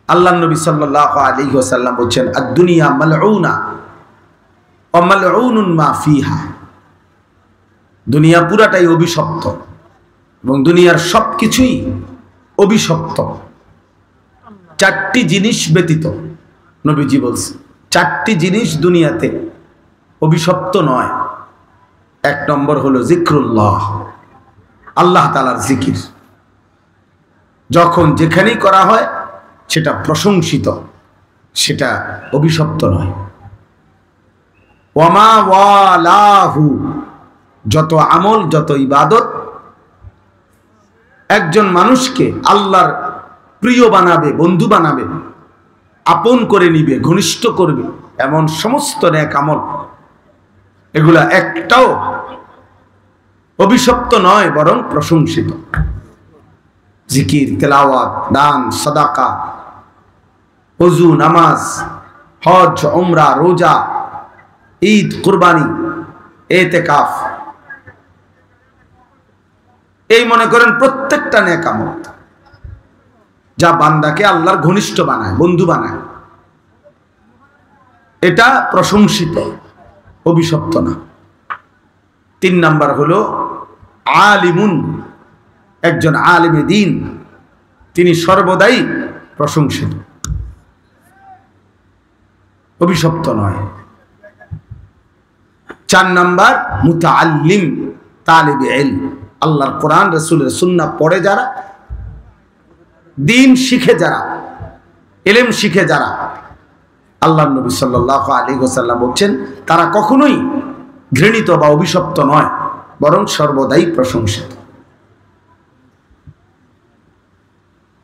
আল্লাহ নবী সাল্লাল্লাহু আলাইহি ওয়াসাল্লাম বলেন আদ-দুনিয়া মালউনা ওয়া মালউনুন মা ফিহা, দুনিয়া পুরাটাই অভিশপ্ত এবং দুনিয়ার সবকিছুই অভিশপ্ত। চারটি জিনিস ব্যতীত নবীজি বলছেন, চারটি জিনিস দুনিয়াতে অভিশপ্ত নয়। এক নম্বর হলো জিক্রুল্লাহ, আল্লাহ তাআলার জিকির। যখন যেখানেই করা হয় সেটা প্রশংসিত, সেটা অভিশপ্ত নয়। ওয়ামা ওয়ালাহু, যত আমল যত ইবাদত একজন মানুষকে আল্লাহর প্রিয় বানাবে, বন্ধু বানাবে, আপন করে নিবে, ঘনিষ্ঠ করবে, এমন সমস্ত নেক আমল এগুলা একটাও অভিশপ্ত নয়, বরং প্রশংসিত। জিকির, তেলাওয়াত, দান, সাদাকা, ওযু, নামাজ, হজ, উমরা, রোজা, ঈদ, কুরবানি, ইতিকাফ, এই মনে করেন প্রত্যেকটা নেক আমল যা বান্দাকে আল্লাহর ঘনিষ্ঠ বানায়, বন্ধু বানায়, এটা প্রশংসিত, অভিশপ্ত না। 3 নাম্বার হলো আলিমুন, একজন আলিমে দ্বীন, তিনি সর্বদাই প্রশংসিত, অভিশপ্ত নয়। 4 নাম্বার মুতাআল্লিম, তালিবে ইলম, আল্লাহর কোরআন রাসূলের সুন্নাহ পড়ে যারা, দ্বীন শিখে যারা, ইলম শিখে যারা, আল্লাহর নবী সাল্লাল্লাহু আলাইহি ওয়াসাল্লাম বলেন তারা কখনোই ঘৃণিত বা অভিশপ্ত নয়, বরং সর্বদাই প্রশংসিত।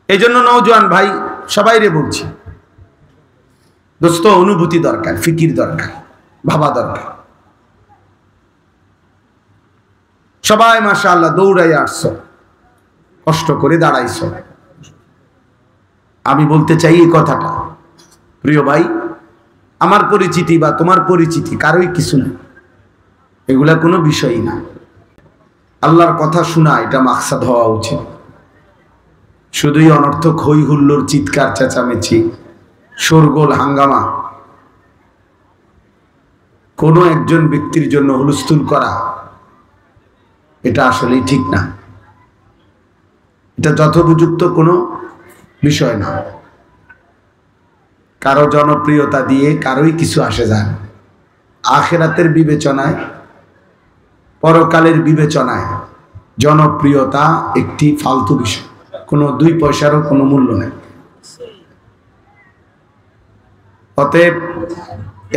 এই জন্য নওজোয়ান ভাই সবাইরে বলছি, দোস্ত, অনুভূতি দরকার, ফিকির দরকার, ভাবা দরকার। সবাই মাশাআল্লাহ দৌড়াই আসছো, কষ্ট করে দাঁড়াইছো। আমি বলতে চাই এই কথাটা, প্রিয় ভাই, আমার পরিচিতি বা তোমার পরিচিতি কারোই কিছু না, এগুলা কোনো বিষয়ই না। আল্লাহর কথা শোনা এটা মাকসাদ হওয়া উচিত। শুধুই অনর্থক হই হুল্লোড়, চিৎকার চেঁচামেচি, শোরগোল, হাঙ্গামা, কোনো একজন ব্যক্তির জন্য হুলস্থুল করা, এটা আসলেই ঠিক না। এটা যথোপযুক্ত কোনো বিষয় না। কারো জনপ্রিয়তা দিয়ে কারোই কিছু আসে যায় না। আখিরাতের বিবেচনায়, পরকালের বিবেচনায় জনপ্রিয়তা একটি ফালতু বিষয়, কোনো 2 পয়সারও কোনো মূল্য নেই। অতএব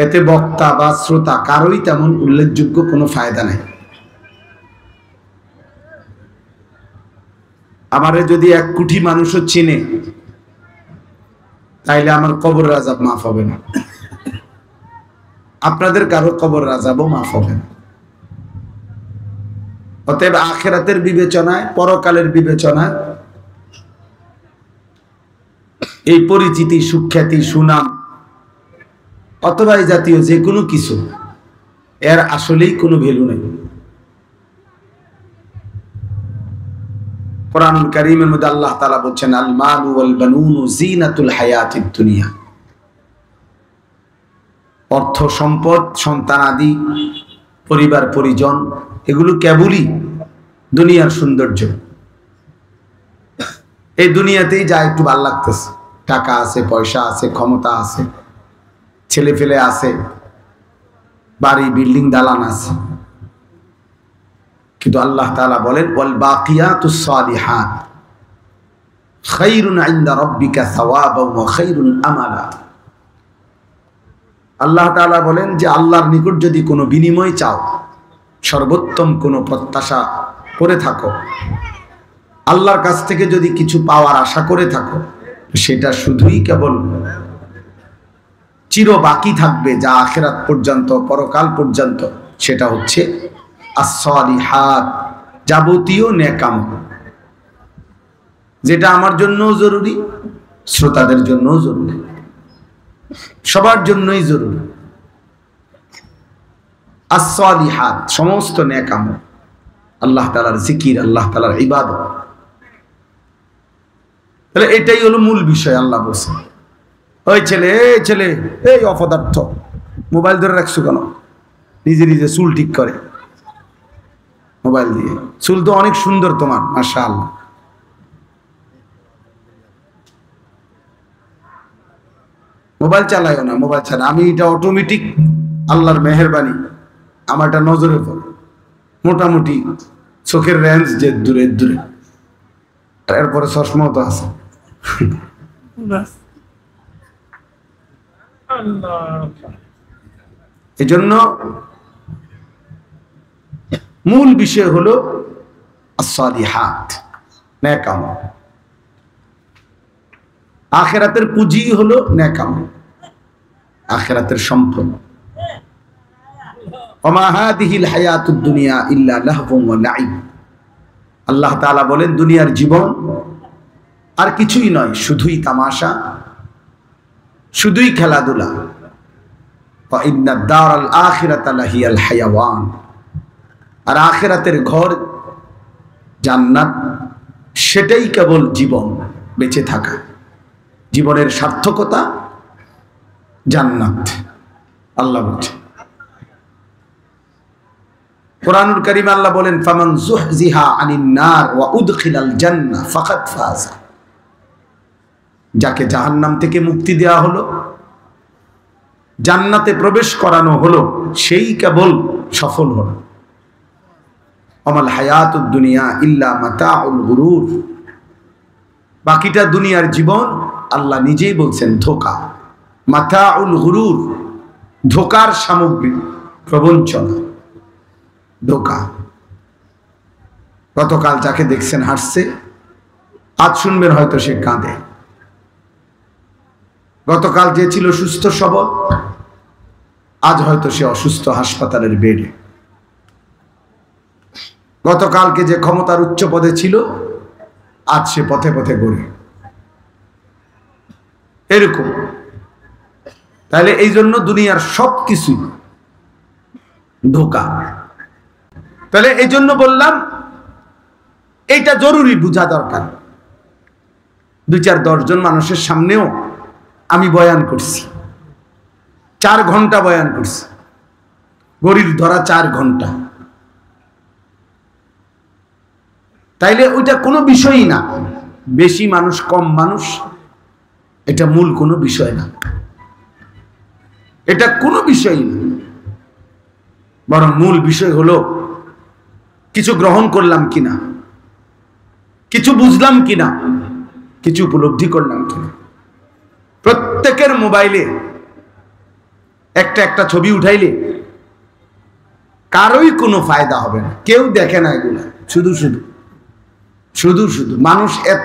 এতে বক্তা বা শ্রোতা কারোই তেমন উল্লেখযোগ্য কোনো ফায়দা নেই। আমারে যদি 1 কোটি মানুষও চিনে, তাইলে আমার কবর আযাব মাফ হবে না, আপনাদের কারো কবর আযাবও মাফ হবে না। অতএব আখিরাতের বিবেচনায়, পরকালের বিবেচনায় এই পরিচিতি, সুখ্যাতি, সুনাম অথবা এই জাতীয় যে কোনো কিছু, এর আসলেই কোনো ভ্যালু নেই। কোরআনুল কারীমের মধ্যে আল্লাহ তাআলা বলেন, আল মালু ওয়াল বানুনু জিনাতুল হায়াতিদ দুনিয়া, অর্থ সম্পদ, সন্তানাদি, পরিবার পরিজন, এগুলো কেবলই দুনিয়ার সৌন্দর্য। এই দুনিয়াতেই যা একটু ভালো লাগতেছে, টাকা আছে, পয়সা আছে, ক্ষমতা আছে, ছেলে ফেলে আছে, বাড়ি, বিল্ডিং, দালান আছে। কিন্তু আল্লাহ তাআলা বলেন, ওয়াল বাকিয়াতুস সালিহাত খায়রুন ইনদা রাব্বিকা সাওয়াবান ওয়া খায়রুন আমালা। আল্লাহ তাআলা বলেন যে আল্লাহর নিকট যদি কোনো বিনিময় চাও, সর্বোত্তম কোনো প্রত্যাশা করে থাকো, আল্লাহর কাছ থেকে যদি কিছু পাওয়ার আশা করে থাকো, সেটা শুধুই কেবল চির বাকি থাকবে, যা আখিরাত পর্যন্ত, পরকাল পর্যন্ত, সেটা হচ্ছে as-salihat, যাবতীয় নেক আমল, যেটা আমার জন্যও জরুরি, শ্রোতাদের জন্যও জরুরি, সবার জন্যই জরুরি। as-salihat, সমস্ত নেক আমল, আল্লাহ তাআলার জিকির, আল্লাহ তাআলার ইবাদত। তাহলে এটাই হলো মূল বিষয়। আল্লাহ বলেছেন ওই ছেলে এই ছেলে, এই অপদার্থ, মোবাইল ধরে রাখছো কেন? নিজে নিজে চুল ঠিক করে মোবাইল দিয়ে। চুল তো অনেক সুন্দর তোমার, মাশাআল্লাহ। মোবাইল চালাইও না, মোবাইল ছাড়া। আমি এটা অটোমেটিক, আল্লাহর মেহেরবানি, আমার এটা নজরে পড়ে। মোটামুটি চোখের রেঞ্জ যে দূরে দূরে, এরপরে চশমাও তো আছে। এই জন্য মূল বিষয় হলো as-salihat, নেক আমল। আখিরাতের পুঁজি হলো নেক আমল, আখিরাতের সম্পদ। ওমা হাদিহিল হায়াতুদ দুনিয়া ইল্লা লাহবুন ওয়া লাইব। আল্লাহ তাআলা বলেন দুনিয়ার জীবন আর কিছুই নয়, শুধুই তামাশা, শুধুই খেলাধুলা। ওয়া ইন্নাদ দারাল আখিরাতা লাহিয়াল হায়াওয়ান। আর আখিরাতের ঘর জান্নাত, সেটাই কেবল জীবন, বেঁচে থাকা, জীবনের সার্থকতা জান্নাত। আল্লাহ বলছেন কুরআনুল কারীমে, আল্লাহ বলেন ফামান যুহজিহা আনিন নার ওয়া উদখিলাল জান্নাহ ফাকাদ ফাযা। যাকে জাহান্নাম থেকে মুক্তি দেওয়া হলো, জান্নাতে প্রবেশ করানো হলো, সেই কেবল সফল হলো। আমাল হায়াতুদ দুনিয়া ইল্লা মাতাউল গুরুর। বাকিটা দুনিয়ার জীবন আল্লাহ নিজেই বলছেন ধোঁকা, মাতাউল গুরুর, ধোঁকার সামগ্রী, প্রবঞ্চনা, ধোঁকা। গতকাল যাকে দেখছেন হাসছে, আজ শুনবেন হয়তো সে কাঁদে। গতকাল যে ছিল সুস্থ সবল, আজ হয়তো সে অসুস্থ, হাসপাতালের বেডে। গতকালকে যে ক্ষমতার উচ্চ পদে ছিল, আজ সে পথে পথে ঘুরে। এরকম। তাহলে এই জন্য দুনিয়ার সবকিছু ধোঁকা। তাহলে এই জন্য বললাম এইটা জরুরি বোঝা দরকার। 2-4-10 জন মানুষের সামনেও আমি বয়ান করছি, 4 ঘন্টা বয়ান করছি, গরিব ধরা 4 ঘন্টা। তাইলে ওইটা কোনো বিষয়ই না, বেশি মানুষ কম মানুষ, এটা মূল কোনো বিষয় না, এটা কোনো বিষয়ই না। বরং মূল বিষয় হলো কিছু গ্রহণ করলাম কিনা, কিছু বুঝলাম কিনা, কিছু উপলব্ধি করলাম কিনা। প্রত্যেকের মোবাইলে একটা একটা ছবি উঠাইলে কারোই কোনো ফায়দা হবে না, কেউ দেখে না এগুলা। শুধু শুধু শুধু শুধু মানুষ এক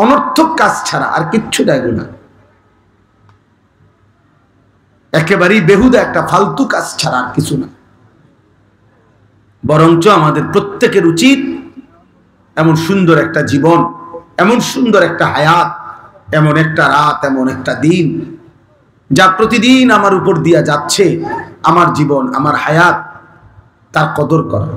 অনর্থক কাজ ছাড়া আর কিচ্ছু দেখো না, একেবারেই বেহুদা একটা ফালতু কাজ ছাড়া আর কিছু না। বরঞ্চ আমাদের প্রত্যেকের উচিত এমন সুন্দর একটা জীবন, এমন সুন্দর একটা হায়াত, এমন একটা রাত, এমন একটা দিন যা প্রতিদিন আমার উপর দিয়া যাচ্ছে, আমার জীবন, আমার হায়াত, তার কদর করা।